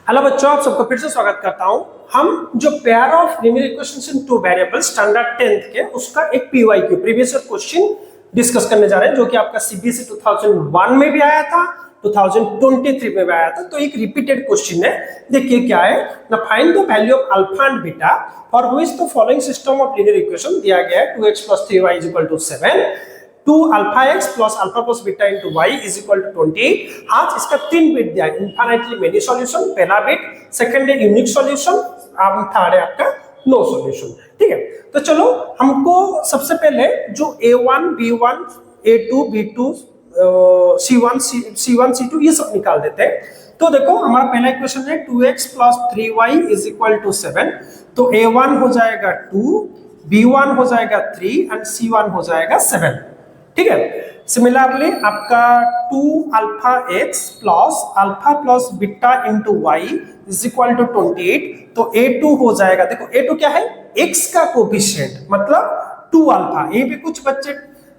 Hello बच्चों, आप सबको फिर से स्वागत करता हूं। हम जो pair of numerical equations in two variables standard 10th के उसका एक PYQ previous year question discuss करने जा रहे हैं, जो कि आपका सीबीएसई 2001 में भी आया था, 2023 में भी आया था। तो एक रिपीटेड क्वेश्चन है। देखिए क्या है ना, find the value of alpha and beta for which the following system of linear equation दिया गया है 2x + 3y = 7, 2 alpha x plus alpha plus beta into y is equal to 28। आज इसका 3 बिट दिया है, इनफाइनाइटली मेनी सॉल्यूशन पहला bit, second है unique solution, अब थर्ड है आपका नो सॉल्यूशन। ठीक है, तो चलो हमको सबसे पहले जो a1 b1 a2 b2 c1 c2 ये सब निकाल देते हैं। तो देखो हमारा पहला इक्वेशन है 2x + 3y = 7, तो a1 हो जाएगा 2, b1 हो जाएगा 3 एंड c1 हो जाएगा 7। ठीक है, सिमिलरली आपका 2 alpha x plus alpha plus beta into y is equal to 28, तो a2 हो जाएगा। देखो a2 क्या है, x का कोफिशिएंट, मतलब 2 अल्फा। यहीं पे कुछ बच्चे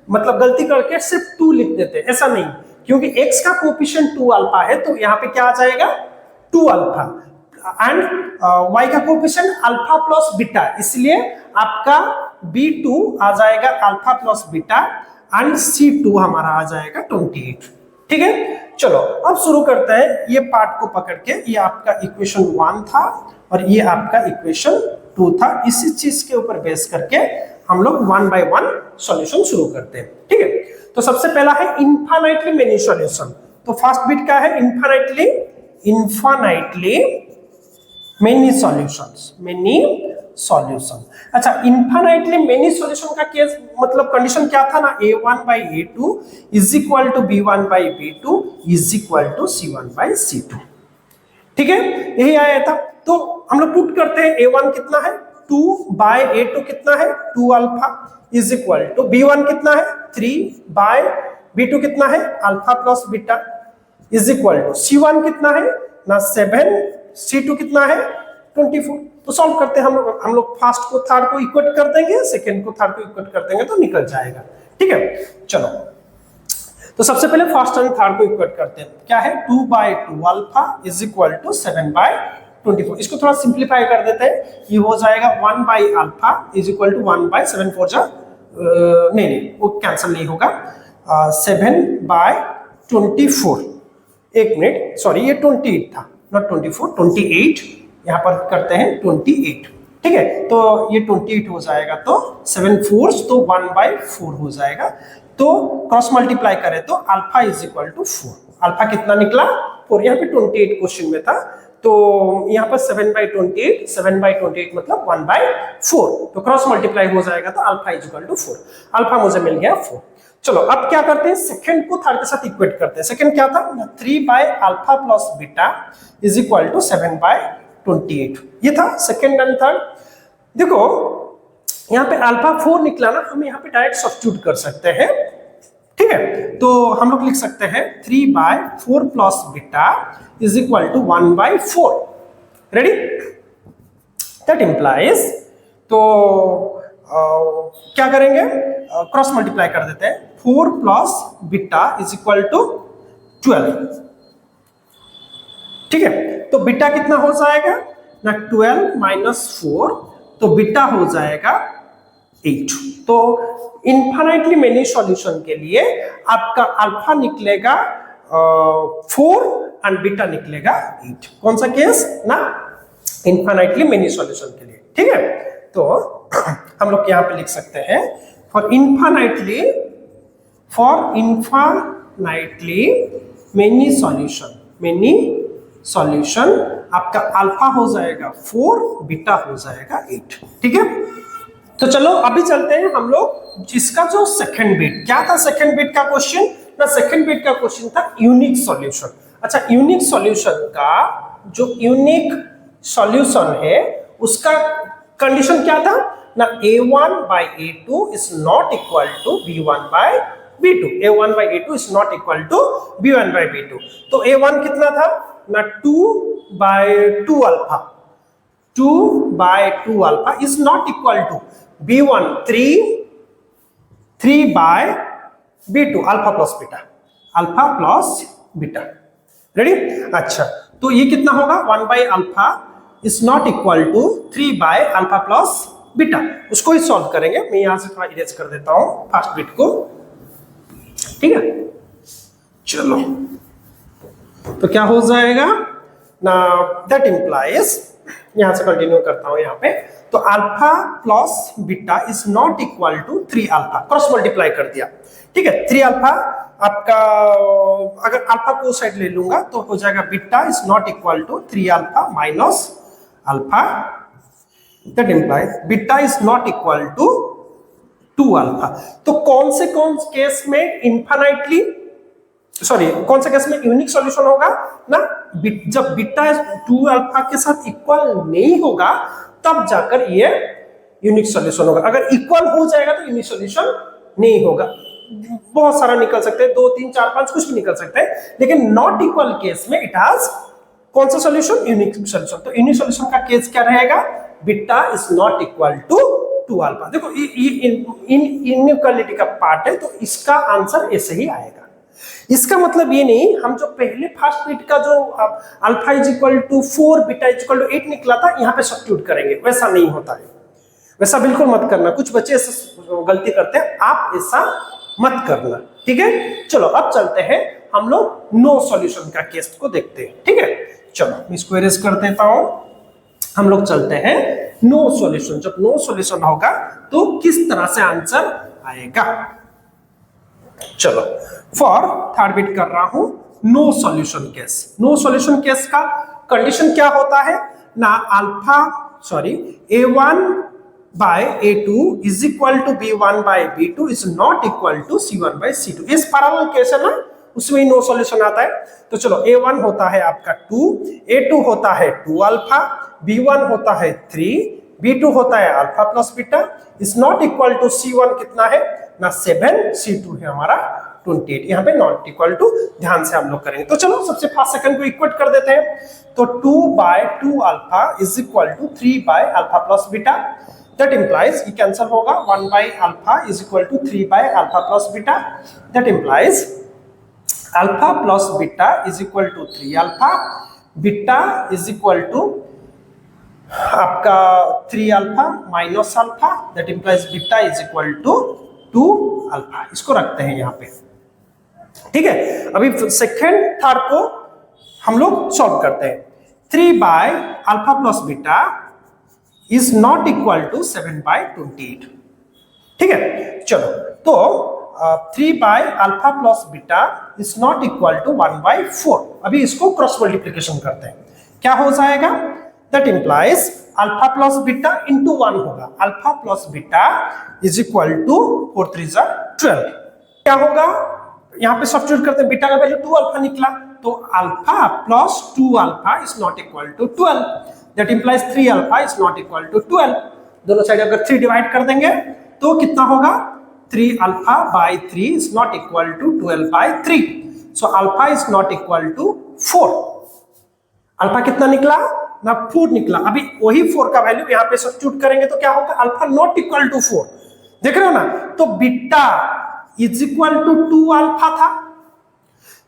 मतलब गलती करके सिर्फ 2 लिख देते हैं, ऐसा नहीं, क्योंकि x का कोफिशिएंट 2 अल्फा है, तो यहाँ पे क्या आ जाएगा 2 अल्फा एंड y का कोफिशिएंट अल्फा प्लस बीटा, इसलिए आपका b2 आ जाएगा alpha plus beta and C2 हमारा आ जाएगा 28। ठीक है, चलो अब शुरू करते हैं। ये पार्ट को पकड़ के, ये आपका इक्वेशन 1 था और ये आपका इक्वेशन 2 था। इसी चीज के ऊपर बेस करके हम लोग 1 बाय 1 सॉल्यूशन शुरू करते हैं। ठीक है, तो सबसे पहला है इनफाइनाइटली मेनी सॉल्यूशन। तो फर्स्ट बिट क्या है, इनफाइनाइटली मेनी सॉल्यूशन। अच्छा, इनफाइनाइटली मेनी सॉल्यूशन का केस मतलब कंडीशन क्या था ना, a1 by a2 is equal to b1 by b2 is equal to c1 by c2। ठीक है, यही आया था। तो हम लोग पुट करते हैं, a1 कितना है 2 by a2 कितना है 2 alpha is equal to b1 कितना है 3 by b2 कितना है alpha plus beta is equal to c1 कितना है ना 7, c2 कितना है 24। तो सॉल्व करते हैं हम लोग फर्स्ट को थर्ड को इक्वेट कर देंगे, सेकंड को थर्ड को इक्वेट कर देंगे तो निकल जाएगा। ठीक है, चलो तो सबसे पहले फर्स्ट एंड थर्ड को इक्वेट करते हैं। क्या है 2 by 2 alpha is equal to 7 by 24। इसको थोड़ा सिंप्लीफाई कर देते हैं, ये हो जाएगा 1 by alpha is equal to 1 by 7 4 जा नहीं वो कैंसिल नहीं होगा, 7 by 24। एक मिनट, सॉरी ये 28 था, नॉट 24, 28 यहाँ पर करते हैं 28। ठीक है, तो ये 28 हो जाएगा, तो 7 4 तो 1 by 4 हो जाएगा। तो क्रॉस मल्टीप्लाई करें तो alpha is equal to 4। Alpha कितना निकला 4, यहाँ पे 28 क्वेश्चन में था, तो यहाँ पर 7 by 28, 7 by 28 मतलब 1 by 4, तो क्रॉस मल्टीप्लाई हो जाएगा, तो alpha is equal to 4। Alpha मुझे मिल गया 4। चलो अब क्या करते हैं, सेकंड को थर्ड के साथ इक्वेट करते हैं। सेकंड क्या था 3 by alpha plus beta is equal to 7 by 28, ये था सेकंड एंड थर्ड। देखो यहाँ पे अल्फा 4 निकला ना, हम यहाँ पे डायरेक्ट सब्स्टिट्यूट कर सकते हैं। ठीक है, तो हम लोग लिख सकते हैं 3 by 4 plus beta is equal to 1 by 4। Ready, that implies, तो क्या करेंगे, क्रॉस मल्टीप्लाई कर देते हैं। 4 plus beta is equal to 12। ठीक है, तो बीटा कितना हो जाएगा ना 12 माइनस 4, तो बीटा हो जाएगा 8। तो इनफाइनाइटली मेनी सॉल्यूशन के लिए आपका अल्फा निकलेगा 4 एंड बीटा निकलेगा 8। कौन सा केस ना, इनफाइनाइटली मेनी सॉल्यूशन के लिए। ठीक है, तो हम लोग यहाँ पे लिख सकते हैं फॉर इनफाइनाइटली मेनी सॉल्यूशन आपका अल्फा हो जाएगा 4, बीटा हो जाएगा 8। ठीक है, तो चलो अभी चलते हैं हम लोग जिसका जो सेकंड बिट। क्या था सेकंड बिट का क्वेश्चन ना, सेकंड बिट का क्वेश्चन था यूनिक सॉल्यूशन। अच्छा, यूनिक सॉल्यूशन का जो यूनिक सॉल्यूशन है उसका कंडीशन क्या था ना, a1 by a2 is not equal to b1 by b2। a1 by a2 is not equal to b1 by b2। तो a1 कितना था ना 2 by 2 alpha, 2 by 2 alpha is not equal to b1 3 by b2 alpha plus beta, ready. अच्छा, तो ये कितना होगा 1 by alpha is not equal to 3 by alpha plus beta. उसको ही सॉल्व करेंगे। मैं यहां से थोड़ा इरेज कर देता हूं फर्स्ट बिट को, ठीक है। चलो तो क्या हो जाएगा ना, दैट इंप्लाइज, यहां से कंटिन्यू करता हूं यहां पे, तो alpha plus beta is not equal to 3 alpha, cross multiply कर दिया, ठीक है। 3 अल्फा आपका, अगर अल्फा को साइड ले लूंगा तो हो जाएगा beta is not equal to 3 alpha minus alpha, that implies beta is not equal to 2 alpha. तो कौन से केस में इनफाइनाइटली, सॉरी कौन से केस में यूनिक सॉल्यूशन होगा ना, जब बीटा 2 अल्फा के साथ इक्वल नहीं होगा तब जाकर ये यूनिक सॉल्यूशन होगा। अगर इक्वल हो जाएगा तो यूनिक सॉल्यूशन नहीं होगा। बहुत सारा निकल सकते हैं, 2 3 4 5 कुछ भी निकल सकते हैं, लेकिन नॉट इक्वल केस में इट हैज कौन सा सॉल्यूशन, यूनिक सॉल्यूशन। तो यूनिक सॉल्यूशन का केस क्या रहेगा, beta is not equal to 2 alpha. देखो ये इनइक्वालिटी का पार्ट है, तो इसका आंसर ऐसे ही आएगा। इसका मतलब ये नहीं, हम जो पहले फर्स्ट बिट का जो alpha is equal to 4 beta is equal to 8 निकला था, यहाँ पे सब्स्टिट्यूट करेंगे, वैसा नहीं होता है। वैसा बिल्कुल मत करना, कुछ बच्चे ऐसा गलती करते हैं, आप ऐसा मत करना, ठीक है। चलो अब चलते हैं हम लोग नो सॉल्यूशन का केस को देखते हैं, ठीक है। चलो मैं इसको इरेज कर देता हूं, हम लोग चलते हैं नो सॉल्यूशन। जब नो सॉल्यूशन होगा तो किस तरह से आंसर आएगा। चलो फॉर थर्ड बिट कर रहा हूं no solution case. No solution case का कंडीशन क्या होता है ना, alpha sorry a1 by a2 is equal to b1 by b2 is not equal to c1 by c2। इस पैरेलल केस है ना, उसमें ही नो सॉल्यूशन आता है। तो चलो a1 होता है आपका 2, a2 होता है 2 अल्फा, b1 होता है 3, b2 होता है alpha plus beta, is not equal to c1 कितना है ना 7, c2 है हमारा 28। यहाँ पे नॉट इक्वल टू ध्यान से हम लोग करेंगे। तो चलो सबसे फर्स्ट सेकंड को इक्वेट कर देते हैं। तो 2 by 2 alpha is equal to 3 by alpha plus beta, that implies ये कैंसिल होगा, 1 by alpha is equal to 3 by alpha plus beta, that implies alpha plus beta is equal to 3 alpha, beta is equal to आपका 3 alpha minus alpha, that implies beta is equal to 2 alpha। इसको रखते हैं यहाँ पे, ठीक है। अभी second third को हम लोग सॉल्व करते हैं। 3 by alpha plus beta is not equal to 7 by 28, ठीक है। चलो तो 3 by alpha plus beta is not equal to 1 by 4। अभी इसको क्रॉस मल्टीप्लिकेशन करते हैं, क्या हो जाएगा, that implies alpha plus beta into 1 होगा। Alpha plus beta is equal to 4 3 12। क्या होगा, यहाँ पे सब्स्टिट्यूट करते हैं, बीटा का वैल्यू 2 अल्फा निकला, तो alpha plus 2 alpha is not equal to 12, that implies 3 alpha is not equal to 12। दोनों साइड अगर 3 डिवाइड कर देंगे तो कितना होगा, 3 alpha by 3 is not equal to 12 by 3। So alpha is not equal to 4। Alpha कितना निकला ना 4 निकला। अभी वही 4 का वैल्यू यहाँ पे सब्स्टिट्यूट करेंगे तो क्या होगा, अल्फा नॉट इक्वल टू 4, देख रहे हो ना। तो beta is equal to 2 alpha था,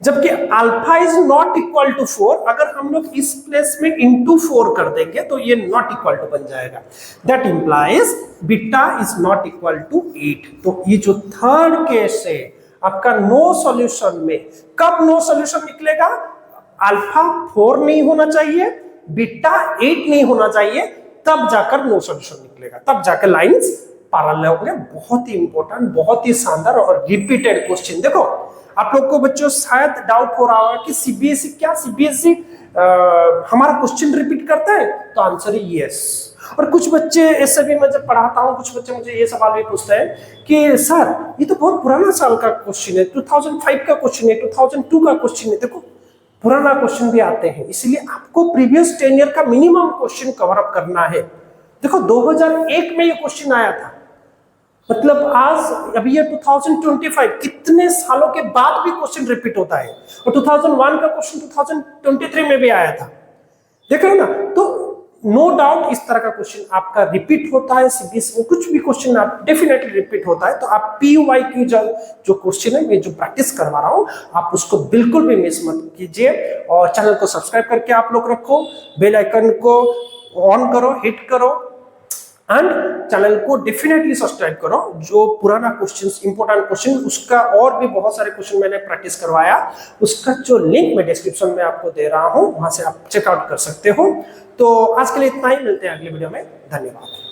जबकि alpha is not equal to 4। अगर हम लोग इस प्लेस में इंटू 4 कर देंगे तो ये नॉट इक्वल टू बन जाएगा, that implies beta is not equal to 8। तो ये जो थर्ड केस है आपका नो सॉल्यूशन में, कब नो सॉल्यूशन निकलेगा, अल्फा 4 नहीं होना चाहिए, बीटा 8 नहीं होना चाहिए, तब जाकर नो सॉल्यूशन निकलेगा, तब जाकर लाइंस पैरेलल होंगे। बहुत ही इंपॉर्टेंट, बहुत ही शानदार और रिपीटेड क्वेश्चन। देखो आप लोग को बच्चों शायद डाउट हो रहा होगा कि सीबीएसई क्या, सीबीएसई हमारा क्वेश्चन रिपीट करता है, तो आंसर है यस। और कुछ बच्चे ऐसे भी, मैं जब पढ़ाता हूँ कुछ बच्चे मुझे ये सवाल भी पूछते हैं कि सर ये तो बहुत पुराना साल का क्वेश्चन है, 2005 का क्वेश्चन है, 2002 का क्वेश्चन है। देखो पुराना क्वेश्चन भी आते हैं, इसलिए आपको प्रीवियस 10 ईयर का मिनिमम क्वेश्चन कवर अप करना है। देखो 2001 में ये क्वेश्चन आया था, मतलब आज अभी ये 2025, कितने सालों के बाद भी क्वेश्चन रिपीट होता है। और 2001 का क्वेश्चन 2023 में भी आया था, देख रहे हो ना। तो नो डाउट इस तरह का क्वेश्चन आपका रिपीट होता है, सीबीएसई में कुछ भी क्वेश्चन आप डेफिनेटली रिपीट होता है, तो आप PYQ जो क्वेश्चन है मैं जो प्रैक्टिस करवा रहा हूं आप उसको बिल्कुल भी मिस मत कीजिए, और चैनल को सब्सक्राइब करके आप लोग रखो, बेल आइकन को ऑन करो, हिट करो, एंड चैनल को डेफिनेटली सब्सक्राइब करो। जो पुराना क्वेश्चंस, इंपॉर्टेंट क्वेश्चन, उसका और भी बहुत सारे क्वेश्चन मैंने प्रैक्टिस करवाया, उसका जो लिंक मैं डिस्क्रिप्शन में आपको दे रहा हूं, वहां से आप चेकआउट कर सकते हो। तो आज के लिए इतना ही, मिलते हैं अगले वीडियो में, धन्यवाद।